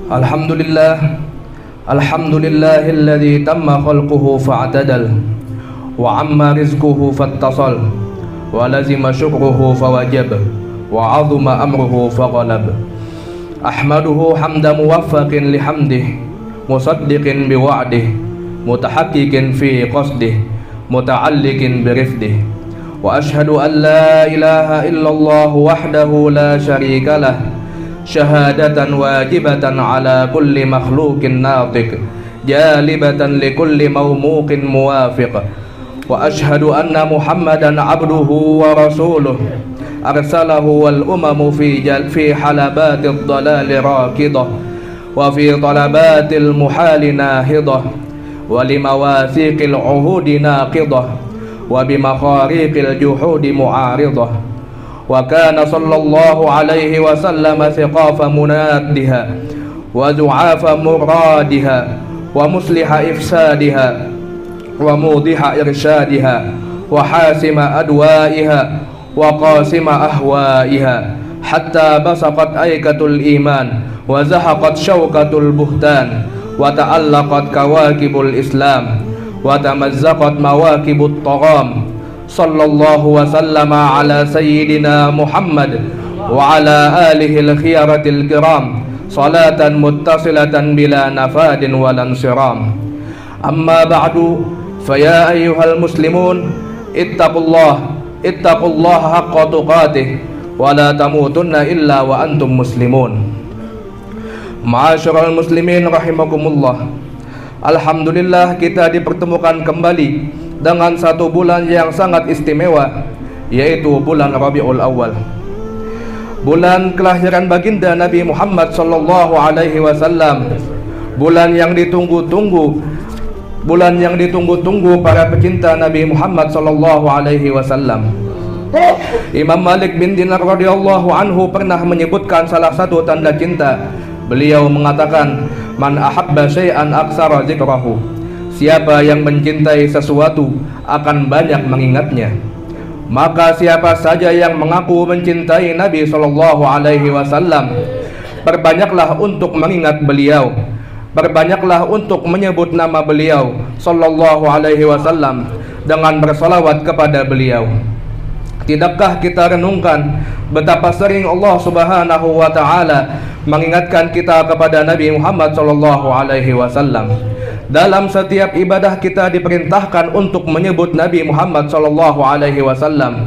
Alhamdulillah, alhamdulillahilladzi tamma khalquhu fa'tadal wa amma rizquhu fattasal wa lazima syukruhu fawajab wa 'azuma amruhu faghalab. Ahmaduhu hamda muwaffaqin lihamdih, musaddiqin biwa'dih, mutahaqqiqin fi qasdih, muta'alliqin birifdih. Wa ashhadu an la ilaha illallah wahdahu la syarika lah, syahadatan wajibatan ala kulli makhluqin natiq, jalibatan likulli mawmuqin muwafiq. Wa ashhadu anna Muhammadan abduhu wa rasuluh, arsalahu wal umamu fi halabatid dalali raqidah wa fi talabatil muhali nahidah wa limawathiqil uhudi naqidah wa bimakhariqil juhudi mu'aridah. Wa kana sallallahu alaihi wasallam thiqafa munaddiha wa du'afa muradiha wa musliha ifsadiha wa mudiha irsyadiha wa hasima adwaiha wa qasima ahwaiha hatta basaqat aikatul iman wa zahaqat syaukatul buhtan wa ta'allaqat kawakibul islam wa tamazzaqat mawakibut tagham. Sallallahu wa sallama ala sayyidina Muhammad wa ala alihi al-khiyaratil kiram, salatan muttasilatan bila nafadin walan siram. Amma ba'du, faya ayyuhal muslimun, ittaqullah haqqa tuqatih wa la tamutunna illa wa antum muslimun. Ma'asyiral muslimin rahimakumullah. Alhamdulillah kita dipertemukan kembali dengan satu bulan yang sangat istimewa, yaitu bulan Rabiul Awal, bulan kelahiran baginda Nabi Muhammad sallallahu alaihi wasallam, bulan yang ditunggu-tunggu, para pecinta Nabi Muhammad sallallahu alaihi wasallam. Imam Malik bin Dinar radhiyallahu anhu pernah menyebutkan salah satu tanda cinta. Beliau mengatakan, man ahabba syai'an aktsara dzikrahu. Siapa yang mencintai sesuatu akan banyak mengingatnya. Maka siapa saja yang mengaku mencintai Nabi sallallahu alaihi wasallam, perbanyaklah untuk mengingat beliau, perbanyaklah untuk menyebut nama beliau sallallahu alaihi wasallam dengan bersalawat kepada beliau. Tidakkah kita renungkan betapa sering Allah Subhanahu wa taala mengingatkan kita kepada Nabi Muhammad sallallahu alaihi wasallam. Dalam setiap ibadah kita diperintahkan untuk menyebut Nabi Muhammad sallallahu alaihi wasallam.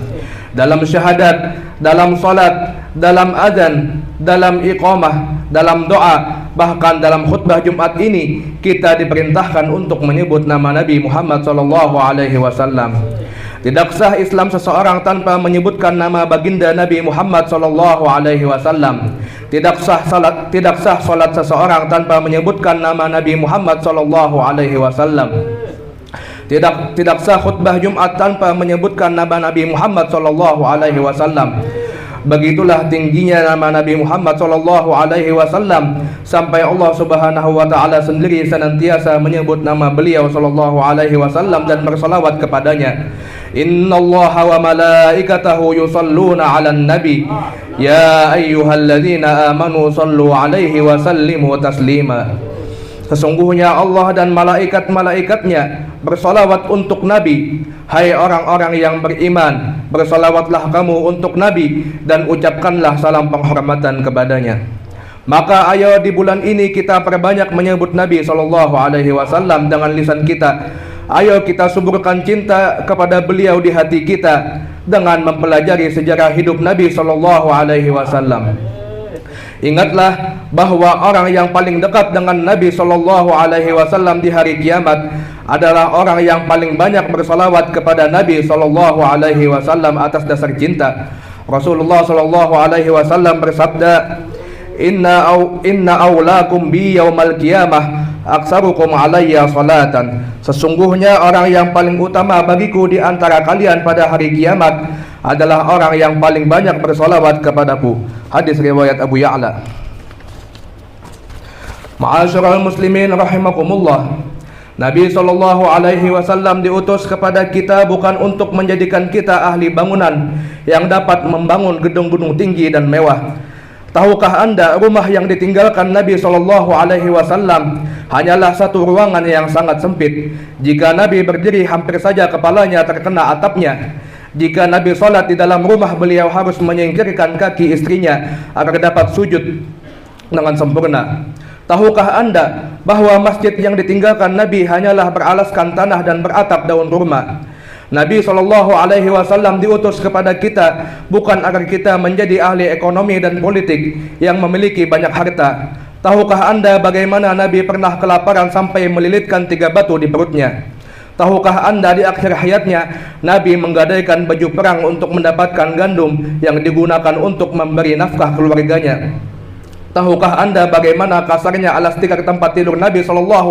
Dalam syahadat, dalam salat, dalam azan, dalam iqamah, dalam doa, bahkan dalam khutbah Jumat ini kita diperintahkan untuk menyebut nama Nabi Muhammad sallallahu alaihi wasallam. Tidak sah Islam seseorang tanpa menyebutkan nama baginda Nabi Muhammad sallallahu alaihi wasallam. Tidak sah salat seseorang tanpa menyebutkan nama Nabi Muhammad sallallahu alaihi wasallam. Tidak sah khutbah Jumat tanpa menyebutkan nama Nabi Muhammad sallallahu alaihi wasallam. Begitulah tingginya nama Nabi Muhammad sallallahu alaihi wasallam sampai Allah Subhanahu wa taala sendiri senantiasa menyebut nama beliau sallallahu alaihi wasallam dan bersalawat kepadanya. Innallaha wa malaikatahu yusalluna 'alan nabi ya ayyuhalladzina amanu sallu 'alaihi wa sallimu taslima. Sesungguhnya Allah dan malaikat-malaikatnya bersalawat untuk Nabi. Hai orang-orang yang beriman, bersalawatlah kamu untuk Nabi dan ucapkanlah salam penghormatan kepadanya. Maka ayo di bulan ini kita perbanyak menyebut Nabi sallallahu alaihi wasallam dengan lisan kita. Ayo kita suburkan cinta kepada beliau di hati kita dengan mempelajari sejarah hidup Nabi sallallahu alaihi wasallam. Ingatlah bahwa orang yang paling dekat dengan Nabi sallallahu alaihi wasallam di hari kiamat adalah orang yang paling banyak bersalawat kepada Nabi sallallahu alaihi wasallam atas dasar cinta. Rasulullah sallallahu alaihi wasallam bersabda, Inna awlakum bi yaumal qiyamah aksarukum alayya salatan. Sesungguhnya orang yang paling utama bagiku di antara kalian pada hari kiamat adalah orang yang paling banyak bersalawat kepadaku. Hadis riwayat Abu Ya'la. Ma'asyiral muslimin rahimakumullah. Nabi sallallahu alaihi wasallam diutus kepada kita bukan untuk menjadikan kita ahli bangunan yang dapat membangun gedung-gedung tinggi dan mewah. Tahukah Anda rumah yang ditinggalkan Nabi SAW hanyalah satu ruangan yang sangat sempit. Jika Nabi berdiri hampir saja kepalanya terkena atapnya. Jika Nabi sholat di dalam rumah, beliau harus menyingkirkan kaki istrinya agar dapat sujud dengan sempurna. Tahukah Anda bahwa masjid yang ditinggalkan Nabi hanyalah beralaskan tanah dan beratap daun kurma? Nabi SAW diutus kepada kita bukan agar kita menjadi ahli ekonomi dan politik yang memiliki banyak harta. Tahukah Anda bagaimana Nabi pernah kelaparan sampai melilitkan 3 batu di perutnya? Tahukah Anda di akhir hayatnya Nabi menggadaikan baju perang untuk mendapatkan gandum yang digunakan untuk memberi nafkah keluarganya? Tahukah Anda bagaimana kasarnya alas tikar tempat tidur Nabi SAW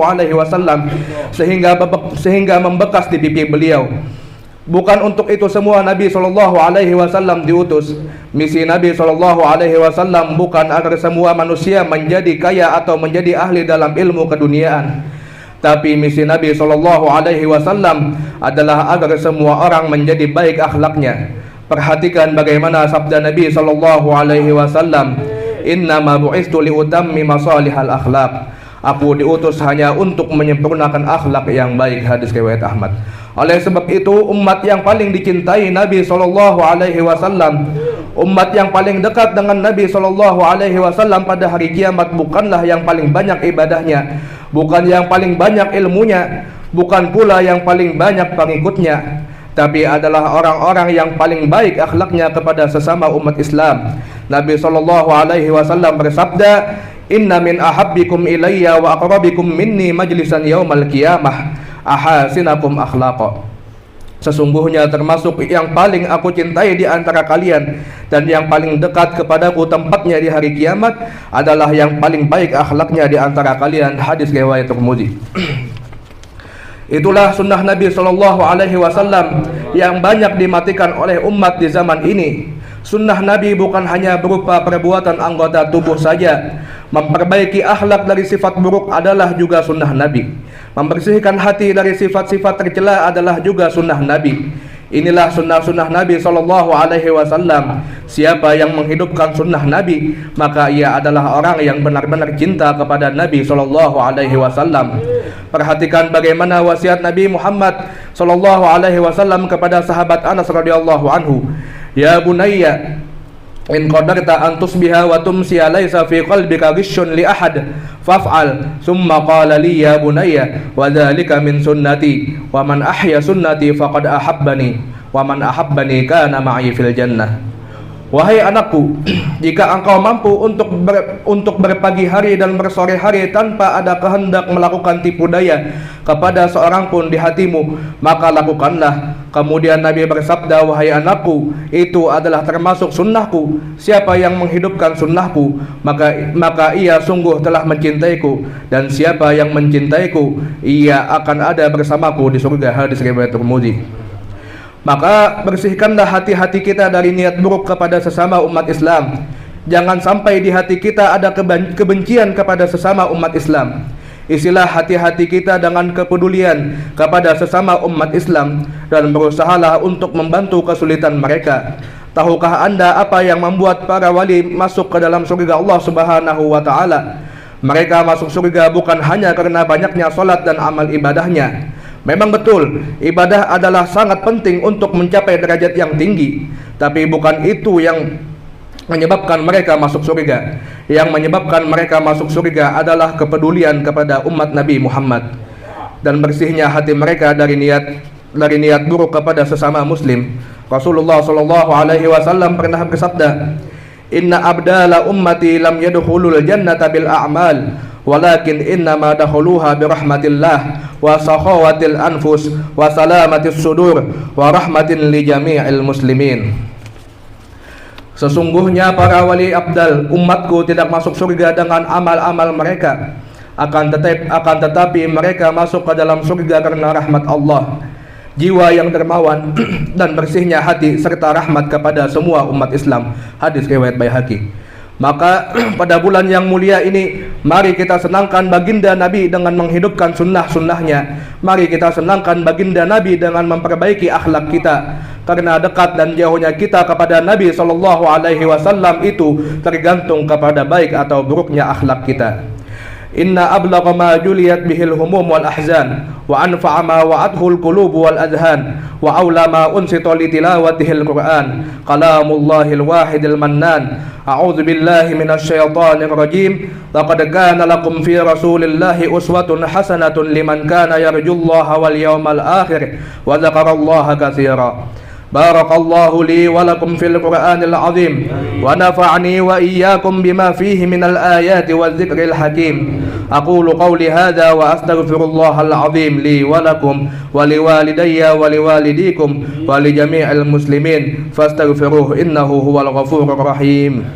sehingga membekas di pipi beliau? Bukan untuk itu semua Nabi SAW diutus. Misi Nabi SAW bukan agar semua manusia menjadi kaya atau menjadi ahli dalam ilmu keduniaan, tapi misi Nabi SAW adalah agar semua orang menjadi baik akhlaknya. Perhatikan bagaimana sabda Nabi SAW, "Innama bu'istu liutammi masalihal akhlaq." Aku diutus hanya untuk menyempurnakan akhlak yang baik. Hadis riwayat Ahmad. Oleh sebab itu, umat yang paling dicintai Nabi SAW, umat yang paling dekat dengan Nabi SAW pada hari kiamat bukanlah yang paling banyak ibadahnya, bukan yang paling banyak ilmunya, bukan pula yang paling banyak pengikutnya, tapi adalah orang-orang yang paling baik akhlaknya kepada sesama umat Islam. Nabi SAW bersabda, "Inna min ahabbikum ilayya wa aqrabikum minni majlisan yaumal qiyamah ahasinakum akhlaqa." Sesungguhnya termasuk yang paling aku cintai di antara kalian dan yang paling dekat kepadaku tempatnya di hari kiamat adalah yang paling baik akhlaknya di antara kalian. Hadis riwayat Tirmidzi. Itulah sunnah Nabi SAW yang banyak dimatikan oleh umat di zaman ini. Sunnah Nabi bukan hanya berupa perbuatan anggota tubuh saja. Memperbaiki akhlak dari sifat buruk adalah juga sunnah Nabi. Membersihkan hati dari sifat-sifat tercela adalah juga sunnah Nabi. Inilah sunnah-sunnah Nabi SAW. Siapa yang menghidupkan sunnah Nabi, maka ia adalah orang yang benar-benar cinta kepada Nabi SAW. Perhatikan bagaimana wasiat Nabi Muhammad SAW kepada sahabat Anas radhiyallahu anhu. "Ya bunayya, in qadarta an tusbiha wa tumsiya laysa fi qalbika ghishun li ahad faf'al." Thumma qala li ya bunayya wa dhalika min sunnati wa man ahya sunnati faqad ahabbani wa man ahabbani kana ma'i fil jannah. Wahai anakku, jika engkau mampu untuk berpagi hari dan bersore hari tanpa ada kehendak melakukan tipu daya kepada seorang pun di hatimu, maka lakukanlah. Kemudian Nabi bersabda, "Wahai anakku, itu adalah termasuk sunnahku. Siapa yang menghidupkan sunnahku, maka ia sungguh telah mencintaiku, dan siapa yang mencintaiku, ia akan ada bersamaku di surga." Hadis riwayat Tirmidzi. Maka bersihkanlah hati-hati kita dari niat buruk kepada sesama umat Islam. Jangan sampai di hati kita ada kebencian kepada sesama umat Islam. Isilah hati-hati kita dengan kepedulian kepada sesama umat Islam dan berusahalah untuk membantu kesulitan mereka. Tahukah Anda apa yang membuat para wali masuk ke dalam surga Allah Subhanahu wa taala? Mereka masuk surga bukan hanya karena banyaknya salat dan amal ibadahnya. Memang betul, ibadah adalah sangat penting untuk mencapai derajat yang tinggi, tapi bukan itu yang menyebabkan mereka masuk surga. Yang menyebabkan mereka masuk surga adalah kepedulian kepada umat Nabi Muhammad dan bersihnya hati mereka dari niat buruk kepada sesama muslim. Rasulullah SAW pernah bersabda, "Inna abdala ummati lam yadkhulul jannata bil a'mal, walakin innama dakhuluha birahmatillah wa sakhawatil anfus wa salamatis sudur wa rahmatin li jami'il muslimin." Sesungguhnya para wali abdal umatku tidak masuk surga dengan amal-amal mereka, akan tetapi mereka masuk ke dalam surga karena rahmat Allah, jiwa yang dermawan dan bersihnya hati serta rahmat kepada semua umat Islam. Hadis riwayat Baihaqi. Maka pada bulan yang mulia ini, mari kita senangkan baginda Nabi dengan menghidupkan sunnah-sunnahnya. Mari kita senangkan baginda Nabi dengan memperbaiki akhlak kita. Karena dekat dan jauhnya kita kepada Nabi SAW itu tergantung kepada baik atau buruknya akhlak kita. Inna ablagha ma juliyat bihil humum wal ahzan wa anfa'a ma wa'adhul qulub wal adhan wa awla ma unsita li tilawatihil Qur'an kalamullahil wahidil mannan. A'udzu billahi minasy syaithanir rajim. Laqad kana lakum fi rasulillahi uswatun hasanatun liman kana yarjullaha wal yawmal akhir wa dzakarallaha katsira. Barakallahu li wa lakum fil Qur'anil azim wa nafa'ani wa iyyakum bima fihi minal ayati wadh-dhikril hakim. Aqulu qawli hadha wa astaghfirullahal azim li wa lakum wa liwalidayya wa liwalidikum wa li jami'il muslimin fastaghfiruhu innahu huwal ghafurur rahim.